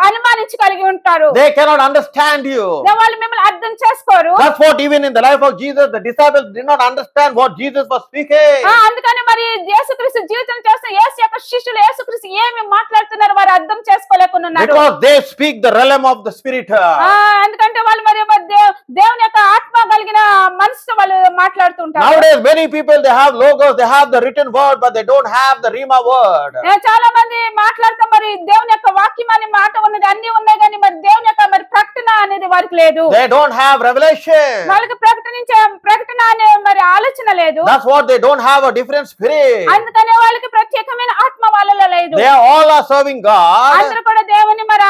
అనుమానించి కలిగి ఉంటారు. They cannot understand you. వాళ్ళు మిమ్మల్ని అర్థం చేసుకోరు. That's what even in the life of Jesus, the disciples did not understand what Jesus was speaking. అందుకని మరి యేసుక్రీస్తు జీవితం చేస్తే యేసు యొక్క శిష్యులు యేసుక్రీస్తు ఏమి మాట్లాడుతున్నారు వారు అర్థం చేసుకోలేకున్నారు. Because they speak the realm of the spirit. ఎందుకంటే వాళ్ళు మరి దేవుని యొక్క ఆత్మ కలిగిన మనసుతో వాళ్ళు మాట్లాడుతుంటారు. Nowadays many people, they have logos, they have the written word, but they don't have the rhema word. చాలా మంది మాట్లాడుతూ మరి దేవుని యొక్క వాక్యం అనే మాట ఉన్నది, అన్ని ఉన్నాయి కానీ మరి దేవుని యొక్క మరి ప్రకటన అనేది వారికి లేదు. They don't have revelation. వాళ్ళకి ప్రకటన అనే మరి ఆలోచన లేదు. That's what they don't have a different spirit. అందుకనే వాళ్ళకి ప్రత్యేకమైన ఆత్మ వాళ్ళలో లేదు. They all are serving God. అందరూ కూడా దేవుని మరి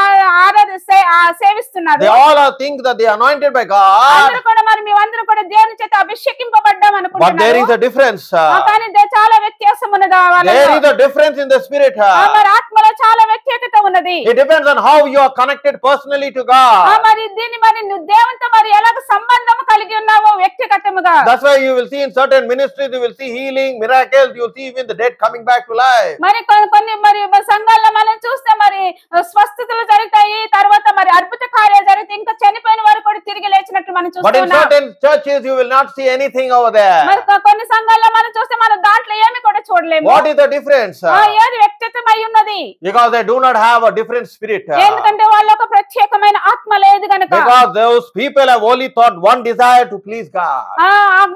సేవిస్తున్నారు. They all are think that they are anointed by God. అందరూ కూడా మరి మేమందరూ కూడా దేవుని చేత అభిషేకింపబడ్డాం But there అనుకుంటున్నారు. is a difference. కానీ చాలా వ్యత్యాసం ఉన్నది There is a difference in the spirit. మరి ఆత్మలో చాలా వ్యత్యాసత ఉన్నది. It depends on how you are connected personally to God. మరి దీన్ని మరి నువ్వు దేవునితో మరి ఎలాగ సంబంధం కలిగి ఉన్నావో వ్యక్తిగతముగా. That's why you will see in certain ministries, you will see healing, miracles, you will see even the dead coming back to life. మరి కొన్ని మరి సంఘాల్లో మనం చూస్తే మరి స్వస్థతలు జరుగుతాయి, తర్వాత మరి అద్భుత కార్యాలు జరుగుతాయి, ఇంకా చనిపోయిన వారు కూడా తిరిగి లేచినట్టు మనం But in చూస్తున్నాం. certain churches, you will not see anything over there. మరి కొన్ని సంఘాల్లో మనం చూస్తే మనం దాంట్లో ఏమి కూడా చూడలేము. What is the difference? ఏది వ్యక్తిత్వం అయి ఉన్నది? Because they do not have a different spirit. ఎందుకంటే వాళ్ళ ఒక ప్రత్యేకమైన ఆత్మ లేదు గనక. Because those people have only thought one desire to please God.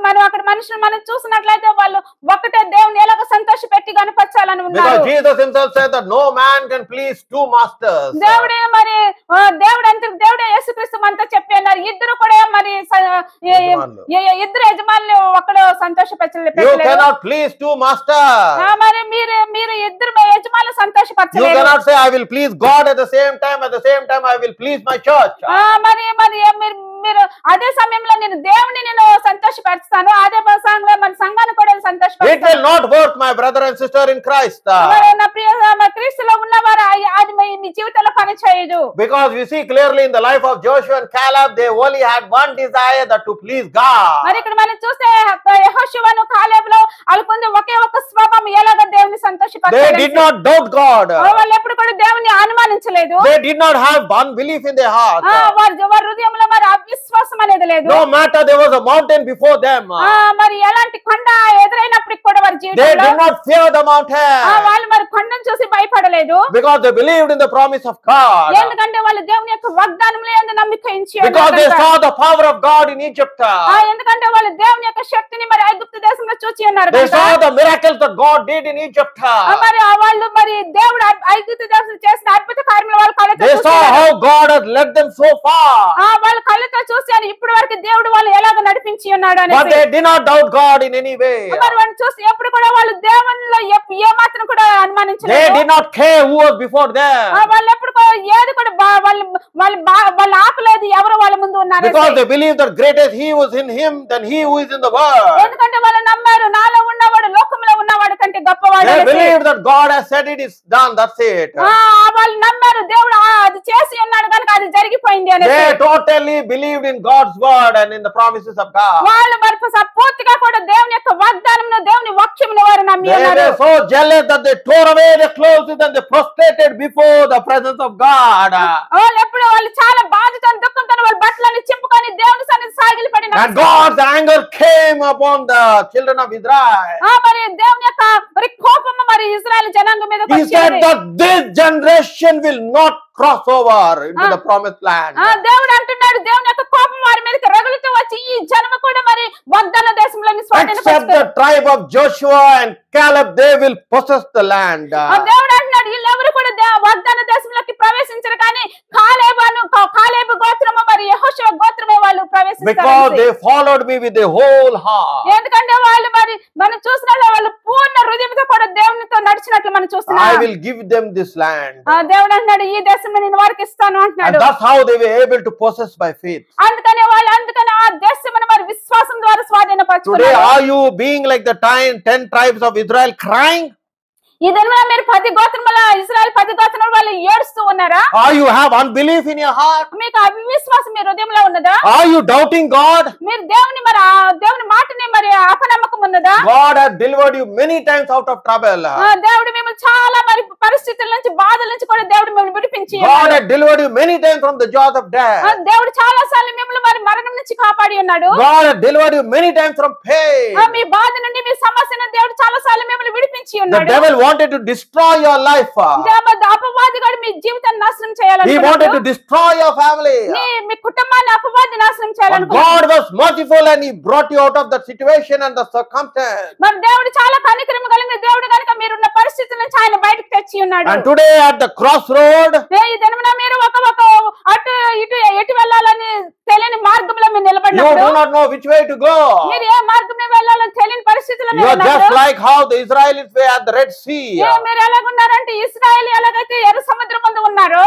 మనం అక్కడ మనుషులు మనం చూసినట్లయితే వాళ్ళు ఒకటే దేవుని ఎలాగ సంతోష పెట్టి కనపరచాలని ఉన్నారు. Because Jesus himself said that no man can please two masters. దేవుడే మరి దేవుడే యేసుక్రీస్తు మనతో చెప్పి అన్నారు, ఇద్దరు కూడా మరి ఇద్దరు యజమానులు ఒకడు సంతోషపరచలేదు. You cannot please two masters. మరి మీరు ఇద్దరు యజమానులు You సంతోషపరచలేదు. cannot say I will please God at the same time I will please my church. మరి మీరు అదే సమయంలో నేను దేవుని సంతోషపరుస్తాను, అదే సమయంలో మన సంఘాన్ని కూడా It will సంతోషపరుస్తాను. not work, my brother and sister in Christ. నా ప్రియ క్రీస్తులో ఉన్నవారు అది మీ జీవితంలో పని చేయదు. Because we see clearly in the life of Joshua and Caleb, they only had one desire, that to please God. మరి ఇక్కడ మనం చూస్తే యెహోషువను కాలేబులో వాళ్ళకుంది ఒకే ఒక స్వభావం, ఎలాగ దేవుని They సంతోషపరచాలి. did not doubt God. వాళ్ళు ఎప్పుడు కూడా దేవుని అనుమానించలేదు. They did not have unbelief in their heart. వారి హృదయంలో మరి అవిశ్వాసం అనేది లేదు. No matter there was a mountain before them, మరి ఎలాంటి కొండ ఎదురైనప్పటికి కూడా వారి they జీవితంలో did not fear the mountain. వాళ్ళు మరి కొండను చూసి భయపడలేదు. Because they believed in the promise of God. ఎందుకంటే వాళ్ళు దేవుని యొక్క వాగ్దానముల యందు నమ్మిక ఉంచి Because they ఉన్నారు saw కనుక. the power of God in Egypt. ఎందుకంటే వాళ్ళు దేవుని యొక్క శక్తిని మరి ఐగుప్తు దేశంలో చూచి ఉన్నారు They కనుక. saw the miracles that God did in Egypt. మరి వాళ్ళు మరి దేవుడు ఐగుప్తు దేశంలో చేసిన అద్భుత కార్యములు వాళ్ళు కళ్ళతో They saw చూశారు. how God had led them so far. వాళ్ళు కళ్ళతో చూశారు ఇప్పటి వరకు దేవుడు వాళ్ళు ఎలాగ నడిపించి ఉన్నాడు But అనేసి. they did not doubt God in any way. మరి వాళ్ళు చూసి ఎప్పుడు కూడా వాళ్ళు దేవునిలో ఏ మాత్రం కూడా They అనుమానించలేదు. did not care who was before them. వాళ్ళు ఎప్పుడు కూడా ఏది కూడా వాళ్ళ ఆపలేదు ఎవరు వాళ్ళ ముందు ఉన్నారు. Because they believed that greater he was in him than he who is in the world. ఎందుకంటే వాళ్ళు నమ్మారు నాలో ఉన్నవాడు లోకంలో ఉన్నవాడు కంటే గొప్పవాడు They అనేసి. believed that God has said it is done, that's it. వాళ్ళు నమ్మారు దేవుడు అది చేసి ఉన్నాడు కనుక అది జరిగిపోయింది అనేసి. They totally believed in God's word and in the promises of God. వాళ్ళు మరి పూర్తిగా కూడా దేవుని యొక్క వాగ్దానమును దేవుని వాక్యమును వారు నమ్మి They ఉన్నారు. were so jealous that they tore away their clothes and they prostrated before the presence of God. వాళ్ళు చాలా బాధతో దుఃఖంతో వాళ్ళ బట్టలని చింపుకొని దేవుని సన్నిధి సాగిలపడి And God's anger came upon the children of Israel. మరి దేవుని యొక్క మరి కోపము మరి ఇశ్రాయేలు జనాంగం మీద He said that this generation will not cross over into the promised land. దేవుడు అంటున్నాడు దేవుని యొక్క కోపం వారి మీదకి రగులుతూ వచ్చి ఈ జనమ కూడా మరి వాగ్దాన దేశంలోని Except the tribe of Joshua and Caleb, they will possess the land. దేవుడు అంటున్నాడు వీళ్ళెవరు కూడా వాగ్దాన దేశంలోకి ప్రవేశించరు కానీ కాలేబు because they followed me with their whole heart. ఎందుకంటే వాళ్ళు మరి మనం చూసినట్లు వాళ్ళు పూర్ణ హృదయంతో కూడా దేవునితో నడిచినట్లు మనం I చూస్తున్నాం. will give them this land. దేవుడు అంటున్నాడు ఈ దేశం నేను వారికి ఇస్తాను And అంటున్నాడు. that's how they were able to possess by faith. అందుకని ఆ దేశమును మరి విశ్వాసం ద్వారా Today, స్వాధీనపరచుకున్నారు. are you being like the 10 tribes of Israel crying? ఈ దినమున మీరు 10 గోత్రముల ఇశ్రాయేలు 10 గోత్రముల వాళ్ళు ఏడుస్తూ ఉన్నారా? Or you have unbelief in your heart? మీకు అవిశ్వాసం మీ హృదయంలో ఉన్నదా? Are you doubting God? మీరు దేవుని దేవుని మాటని మరి అపనమ్మకం ఉన్నదా? God has delivered you many times out of trouble. దేవుడు మిమ్మల్ని చాలా మరి పరిస్థితుల నుంచి బాధల నుంచి కూడా దేవుడు మిమ్మల్ని విడిపించి God has delivered you many times from the jaws of death. దేవుడు చాలా సార్లు మిమ్మల్ని మరి మరణం నుంచి కాపాడి ఉన్నాడు. God has delivered you many times from pain. మీ బాధ నుండి మీ సమస్య నుండి దేవుడు చాలా సార్లు మిమ్మల్ని విడిపించి The ఉన్నాడు. devil wanted to destroy your life. అపవాదిగాడు మీ జీవితాన్ని నాశనం He wanted to చేయాలనుకున్నాడు. destroy your family. మీ కుటుంబాన్ని అపవాది నాశనం But చేయాలనుకున్నాడు. God was merciful and He brought you out of that situation and the circumstance. మరి దేవుడు చాలా కనికరం కలిగిన దేవుడు కనుక మీరున్న పరిస్థితుల నుంచి ఆయన బయటకు తెచ్చి ఉన్నాడు. And today at the crossroad, ఈ దినమున మీరు ఒక అటు ఇటు ఎటు వెళ్ళాలని తెలియని మార్గంలో మీరు you నిలబడినప్పుడు do not know which way to go. మీరు ఏ మార్గంలో వెళ్ళాలని తెలియని పరిస్థితుల్లో You are just ఉన్నప్పుడు like how the Israelites were at the Red Sea. మీరు ఎలాగున్నారంటే ఇశ్రాయేలు ఎలాగైతే ఎర్ర సముద్రం ముందు ఉన్నారు.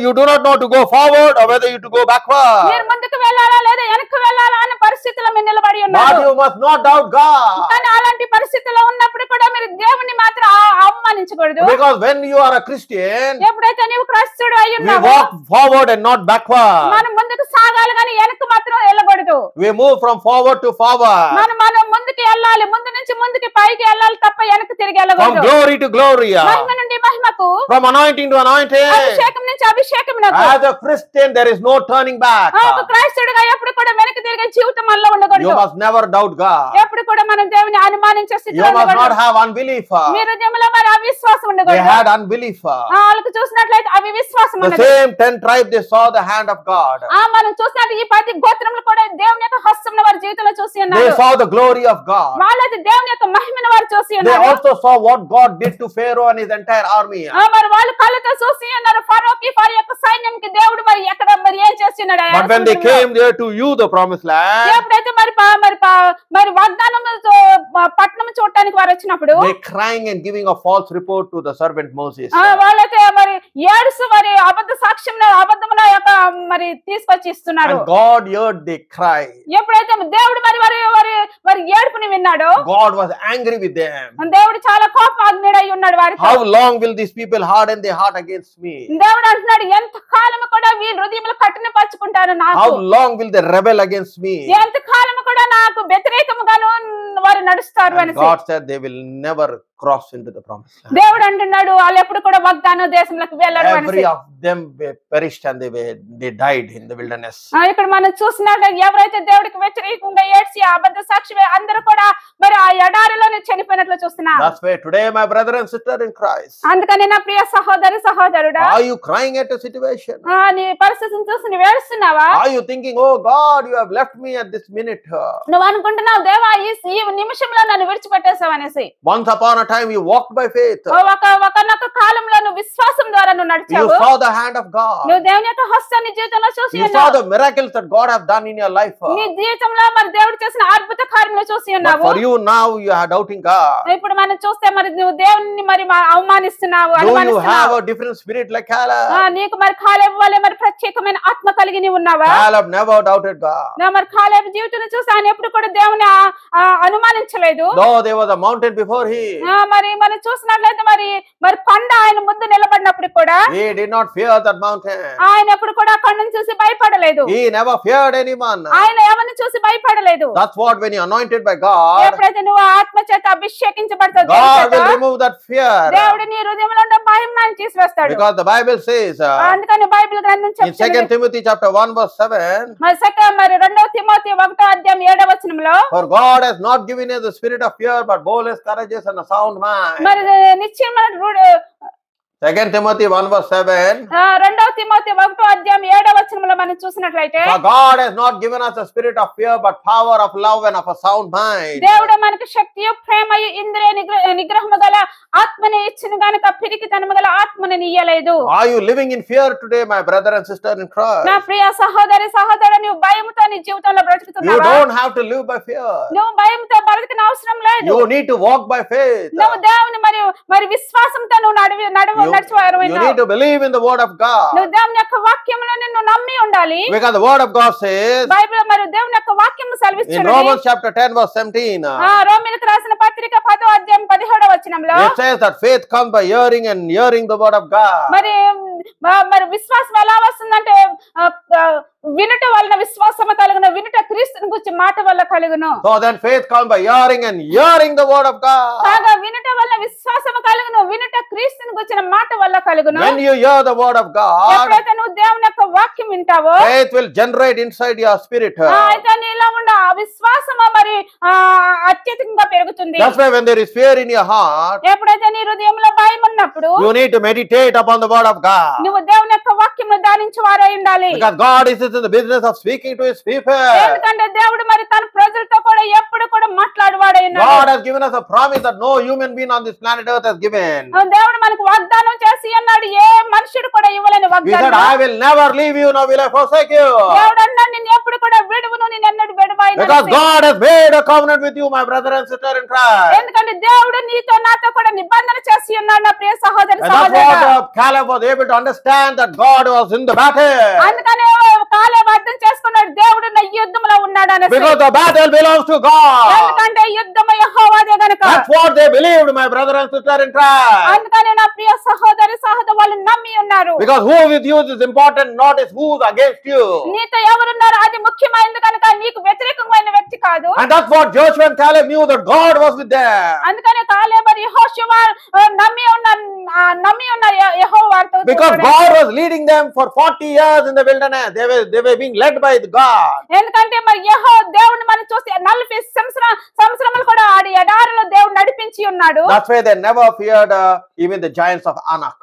You do not know to go forward or whether you to go backward. మీరు ముందుకు వెళ్ళాలా లేదా వెనక్కి వెళ్ళాలా అనే పరిస్థితుల్లో మీరు నిలబడి But ఉన్నారు. you must not doubt God. కానీ అలాంటి పరిస్థితుల్లో ఉన్నప్పుడు కూడా మీరు దేవుని మాత్రం అవమానించకూడదు. Because when you are a Christian, ఎప్పుడైతే నీవు క్రైస్తవుడు అయి we ఉన్నావో walk forward and not backward. మనం ముందుకు సాగాలి కానీ వెనక్కి మాత్రం వెళ్ళకూడదు. We move from forward to forward. మనం ముందుకు వెళ్ళాలి, ముందు నుంచి ముందుకి పైకి వెళ్ళాలి తప్ప వెనక్కి తిరిగి From వెళ్ళకూడదు. glory to glory. మహిమ నుండి మహిమకు, From anointing to anointing. అభిషేకం నుంచి అభిషేకమునకు. As a Christian, there is no turning back. ఒక క్రైస్తవుడిగా ఎప్పుడు కూడా వెనక్కి తిరిగే జీవితం మనలో You ఉండకూడదు. must never doubt God. ఎప్పుడు కూడా మనం దేవుని అనుమానించే స్థితిలో You must not ఉండకూడదు. have unbelief. మీ హృదయంలో మరి అవిశ్వాసం They ఉండకూడదు. had unbelief. వాళ్ళకు చూసినట్లయితే అవిశ్వాసం The ఉన్నది. same 10 tribes, they saw the hand of God. మనం చూసినట్టు ఈ 10 గోత్రములు కూడా దేవుని యొక్క హస్తం వారి జీవితంలో చూసి They ఉన్నారు. saw the glory of God. వాళ్ళైతే దేవుని యొక్క మహిమను వారు చూసి They ఉన్నారు. also saw what God did to Pharaoh and his entire army. మరి వాళ్ళు కళ్ళతో చూసి ఉన్నారు ఫరోకి ఫరో యొక్క సైన్యంకి దేవుడు మరి ఎక్కడ మరి ఏం చేస్తున్నాడు ఆ But when they సముద్రంలో. came there to you, the promised land, ఎప్పుడైతే మరి వాగ్దానం పట్టణం చూడటానికి వారు వచ్చినప్పుడు they crying and giving a false report to the servant Moses. వాళ్ళైతే మరి ఏడుసు మరి అబద్ధ సాక్ష్యం అబద్ధముల యొక్క మరి తీసుకొచ్చి ఇస్తున్నారు. And God heard they cry. ఎప్పుడైతే దేవుడు మరి ఏడుపుని విన్నాడో God was angry with them. దేవుడు చాలా కోపాగ్నుడై ఉన్నాడు వారితో. How long will these people harden their heart against me? దేవుడు అంటున్నాడు ఎంత కాలము కూడా వీళ్ళ హృదయంలో కఠినపరుచుకుంటారు నాకు. How long will they rebel against me? ఎంత కాలము కూడా నాకు వ్యతిరేకముగాను వారు నడుస్తారు And అనేసి. God said they will never cross into the promised land. దేవుడు అంటున్నాడు వాళ్ళు ఎప్పుడు కూడా వాగ్దాన దేశంలోకి వెళ్ళరు Every అనేసి. of them were perished and they died in the wilderness. ఇక్కడ మనం చూసినట్టు ఎవరైతే దేవుడికి వ్యతిరేకంగా ఏడ్చి అబద్ధ సాక్షి అందరూ కూడా మరి ఆ ఎడారిలోనే చనిపోయినట్లు చూస్తున్నాం. That's why today, my brother and sister in Christ, అందుకని నా ప్రియ సహోదరుడా, are you crying at a situation? నీ పరిస్థితిని చూసి నువ్వు ఏడుస్తున్నావా? Are you thinking, oh God, you have left me at this minute? నువ్వు అనుకుంటున్నావు దేవా ఈ నిమిషంలో నన్ను విడిచిపెట్టేసావు అనేసి. Once upon a time, you walked by faith. ఒకనొక కాలంలో నువ్వు విశ్వాసం ద్వారా నువ్వు You నడిచావు. saw the hand of God. నువ్వు దేవుని యొక్క హస్తాన్ని జీవితంలో చూసి You saw ఉన్నావు. the miracles that God have done in your life. నీ జీవితంలో మరి దేవుడు చేసిన అద్భుత కార్యములు చూసి But ఉన్నావు. for you now, you are doubting God. ఇప్పుడు మనం చూస్తే మరి నువ్వు దేవుని మరి అవమానిస్తున్నావు, Do you have అనుమానిస్తున్నావు. a different spirit like Caleb? నీకు మరి కాలేబు వలె మరి ప్రత్యేకమైన ఆత్మ కలిగి నీవు ఉన్నావా? Caleb never doubted God. మరి కాలేబు జీవితం చూసి ఆయన ఎప్పుడు కూడా దేవుని అనుమానించలేదు. Though there was a mountain before him, మరి మనం చూసినట్లయితే మరి కొండ ఆయన ముందు నిలబడినప్పుడు కూడా he did not fear that mountain. ఆయన ఎప్పుడు కూడా కొండను చూసి భయపడలేదు. He never feared anyone. ఆయన ఎవరిని చూసి భయపడలేదు. That's what when you anointed by God, ఎప్పుడైతే నువ్వు ఆత్మ చేత అభిషేకించబడతావు God will remove that fear. దేవుడు నీ హృదయంలో ఉన్న భయం ఆయన తీసివేస్తాడు. Because the Bible says అందుకని బైబిల్ గ్రంథం in 2 చెప్తుంది Timothy chapter 1 verse 7, మరి 2 Timothy 1:7 for God has not given us the spirit of fear, but boldness, courageous, and a sound mind. మరి నిశ్చయమైన 2 Timothy 1 verse 7. రెండవ తిమోతి 1:7 మనం చూసినట్లయితే For God has not given us a spirit of fear, but power of love and of a sound mind. దేవుడు మనకు శక్తియు ప్రేమయు ఇంద్రియ నిగ్రహము గల ఆత్మని ఇచ్చిన గనుక పిరికితనము గల ఆత్మని ఇయ్యలేదు. Are you living in fear today, my brother and sister in Christ? నా ప్రియ సహోదరి సహోదరుడు, నువ్వు భయముతో నీ జీవితంలో You బ్రతుకుతున్నావా? don't have to live by fear. నువ్వు భయంతో బ్రతకన అవసరం లేదు. You need to walk by faith. నువ్వు దేవుని మరి విశ్వాసంతో నువ్వు నడిచేవారు. You need to believe in the word of God. నువ్వు దేవుని యొక్క వాక్యమును నిన్ను నమ్మి ఉండాలి. Because the word of God says Bible మరి దేవుని యొక్క వాక్యము in సెలవిస్తున్నది. Romans chapter 10 verse 17. రోమీయులకు రాసిన పత్రిక 10:17 It says that faith comes by hearing and hearing the word of God. మరి విశ్వాసం ఎలా వస్తుందంటే వినుట వలన విశ్వాసము కలుగును, వినుట క్రీస్తుని గురించి మాట వల్ల కలుగును. So then faith comes by hearing and hearing the word of God. కాగా వినుట వలన విశ్వాసము కలుగును, వినుట క్రీస్తుని గురించిన మాట వల్ల కలుగును. When you hear the word of God, ఎప్పుడైతే నువ్వు దేవుని యొక్క వాక్యం వింటావో faith will generate inside your spirit. అయితే నీలో ఉన్న ఆ విశ్వాసము మరి అత్యధికంగా పెరుగుతుంది. That's why when there is fear in your heart, ఎప్పుడైతే నీ హృదయంలో భయం ఉన్నప్పుడు you need to meditate upon the word of God. నువ్వు దేవుని యొక్క వాక్యమును ధ్యానించే వారై ఉండాలి. Because God is in the business of speaking to his people. ఎందుకంటే దేవుడు మరి తన ప్రజలతో కూడా ఎప్పుడు కూడా మాట్లాడవాడై ఉన్నాడు. God has given us a promise that no human being on this planet earth has given. దేవుడు మనకు వాగ్దానం చేసి అన్నాడు, ఏ మనుషుడు కూడా ఇవ్వలేని He said, వాగ్దానం. I will never leave you, nor will I forsake you. దేవుడు అన్నాడు, నిన్ను ఎప్పుడు కూడా విడువను, నిన్ను ఎన్నడూ విడవాయను Because అనేసి. God has made a covenant with you, my brother and sister in Christ. ఎందుకంటే దేవుడు నీతో నాతో కూడా నిబంధన చేసి ఉన్నాడు నా ప్రియ సహోదరి And that's సహోదరుడా. what Caleb was able to understand, that God was in the battle. అందుకనే కాలేబు అర్థం చేసుకున్నాడు, దేవుడు నా యుద్ధంలో ఉన్నాడు అనేసి. Because the battle belongs to God. ఎందుకంటే యుద్ధము యెహోవాదే గనుక. That's what they believed, my brother and sister in Christ. అందుకనే నా ప్రియ సహోదరి సహోదరు వాళ్ళు నమ్మి ఉన్నారు. Because who with you is important, not is who's against you. నీతో ఎవరున్నారు అది ముఖ్యమైనది కనుక నీకు వ్యతిరేకమైన వ్యక్తి కాదు. And that's what Joshua and Caleb knew, that God was with them. అందుకనే కాలేబు మరియు యెహోషువ నమ్మి ఉన్నారు యెహోవాతో. Because God was leading them for 40 years in the wilderness. They were being led by God. ఎందుకంటే మరి దేవుని మనం చూస్తే 40 సంవత్సరములు కూడా ఆడి ఎడారిలో దేవుడు నడిపించి ఉన్నాడు. That's why they never feared even the giants of Anak.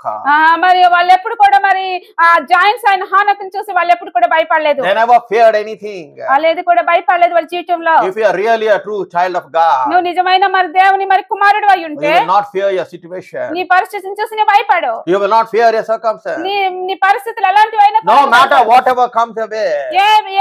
మరి వాళ్ళు ఎప్పుడు కూడా మరి ఆ జాయింట్స్ అయిన హానకుని చూసి వాళ్ళు ఎప్పుడు కూడా భయపడలేదు. They never feared anything. వాళ్ళు ఏది కూడా భయపడలేదు వాళ్ళ జీవితంలో. If you are really a true child of God, నువ్వు నిజమైన మరి దేవుని మరి కుమారుడు అయి you ఉంటే will not fear your situation. నీ పరిస్థితిని చూసి నీ భయపడు. You will not fear your circumstance. నీ పరిస్థితులు ఎలాంటివైనా No matter whatever comes your way.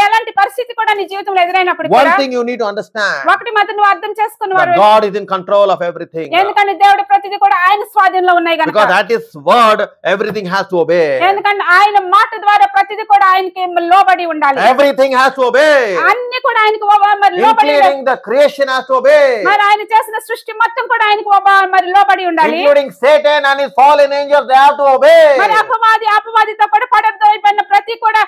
ఎలాంటి పరిస్థితి కూడా నీ జీవితంలో ఎదురైనప్పుడు One thing you need to understand, ఒకటి మాత్రం నువ్వు అర్థం చేసుకున్నవారు, that God is in control of everything. ఎందుకంటే దేవుడు ప్రతిదీ కూడా ఆయన స్వాధీనంలో ఉన్నాయి కనుక. Because that is word, everything has to obey. ఎందుకంటే ఆయన మాట ద్వారా ప్రతిదీ కూడా ఆయనకి లోబడి ఉండాలి. Everything has to obey. అన్ని కూడా ఆయనకి మరి లోబడి, Including the creation has to obey. మరి ఆయన చేసిన సృష్టి మొత్తం కూడా ఆయనకి మరి లోబడి ఉండాలి. Including Satan and his fallen angels, they have to obey. మరి అపవాదితో కూడా పడద్రోయబడిన ప్రతి కూడా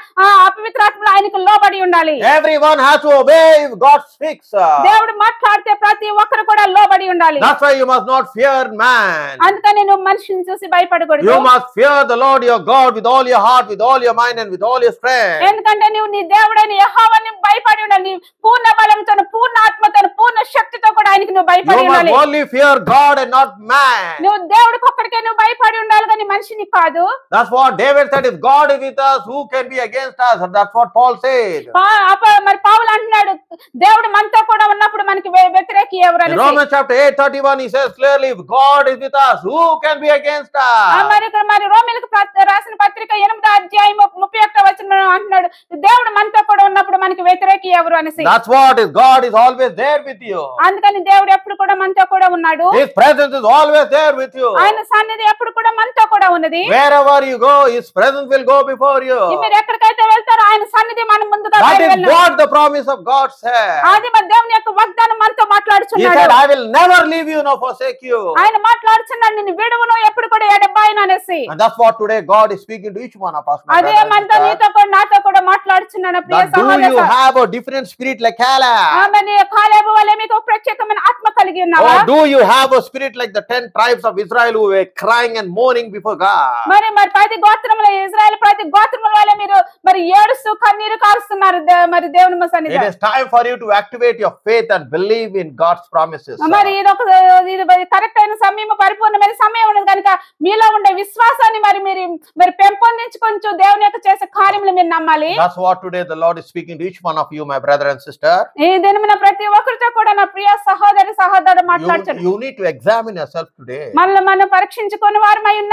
అపవిత్రాత్మలు ఆయనకు లోబడి ఉండాలి. Everyone has to obey if God speaks. దేవుడు మాట్లాడితే ప్రతి ఒక్కరు కూడా లోబడి ఉండాలి. That's why you must not fear man. అందుకని నువ్వు మనిషిని చూసి భయపడకూడదు. You must fear the Lord your God with all your heart, with all your mind, and with all your strength. ఎందుకంటే నువ్వు నీ దేవుడైన యెహోవాని భయపడి ఉండాలి. నీ పూర్ణ బలంతో, పూర్ణ ఆత్మతో, పూర్ణ శక్తితో కూడా ఆయనకి నువ్వు భయపడి You must ఉండాలి. only fear God and not man. నువ్వు దేవుడికి ఒక్కడికే నువ్వు భయపడి ఉండాలి కానీ మనిషిని కాదు. That's what David said, if God is with us, who can be against us? That's what Paul said. మరి పౌలు అంటున్నాడు, దేవుడు మనతో కూడా ఉన్నప్పుడు మనకి వ్యతిరేకి ఎవరు In అని. Romans chapter 8:31 he says clearly, if God is with us, who can be against us? మరి రోమీయులకు రాసిన పత్రిక 8:31 అంటున్నాడు, దేవుడు మనతో కూడా ఉన్నప్పుడు మనకి వ్యతిరేకి ఎవరు అనేసి. That's what is, God is always there with you. అందుకని దేవుడు ఎప్పుడు కూడా మనతో కూడా ఉన్నాడు. His presence is always there with you. ఆయన సన్నిధి ఎప్పుడు కూడా మనతో కూడా ఉన్నది. Wherever you go, his presence will go before you. మీరు ఎక్కడికైతే వెళ్తారో ఆయన సన్నిధి మన ముందుగా That is what the promise of God said. అది మన దేవుని యొక్క వాగ్దానం మనతో He మాట్లాడుచున్నాడు. said, I will never leave you nor forsake you. ఆయన మాట్లాడుచున్నాడు, నిన్ను విడువను ఎప్పుడు కూడా ఎడబాయను అనేసి. And that's what today God is speaking to each one of us. my అదే brother and మనతో sister. నీతో కూడా నాతో కూడా మాట్లాడుచున్నాను ప్రియ That do you సహోదరా. have a different spirit like Caleb? మరి కాలేబు వలె మీకు ఒక ప్రత్యేకమైన ఆత్మ కలిగి ఉన్నావా? Or do you have a spirit like the 10 tribes of Israel who were crying and mourning before God? మరి 10 గోత్రముల ఇశ్రాయేలు ప్రతి గోత్రముల వలె మీరు మరి ఏడుస్తూ కన్నీరు కారుస్తున్నారు మరి దేవుని It సన్నిధిలో. is time for you to activate your faith and believe in God's promises. మరి ఇది కరెక్ట్ అయిన సమయం, పరిపూర్ణమైన సమయం ఉన్నది కనుక మీలో ఉండే విశ్వాసాన్ని మీరు పెంపొందించుకొంచు దేవుని యొక్క చేసే కార్యములు మీరు నమ్మాలి. That's what today the Lord is speaking to each one of you, my brother and sister. ఈ దినమున ప్రతి ఒక్కరితో కూడా నా ప్రియ సహోదరుడు మాట్లాడుచున్నాడు. You need to examine yourself today. మనల్ని మనం పరీక్షించుకొని వారమై ఉన్నాం.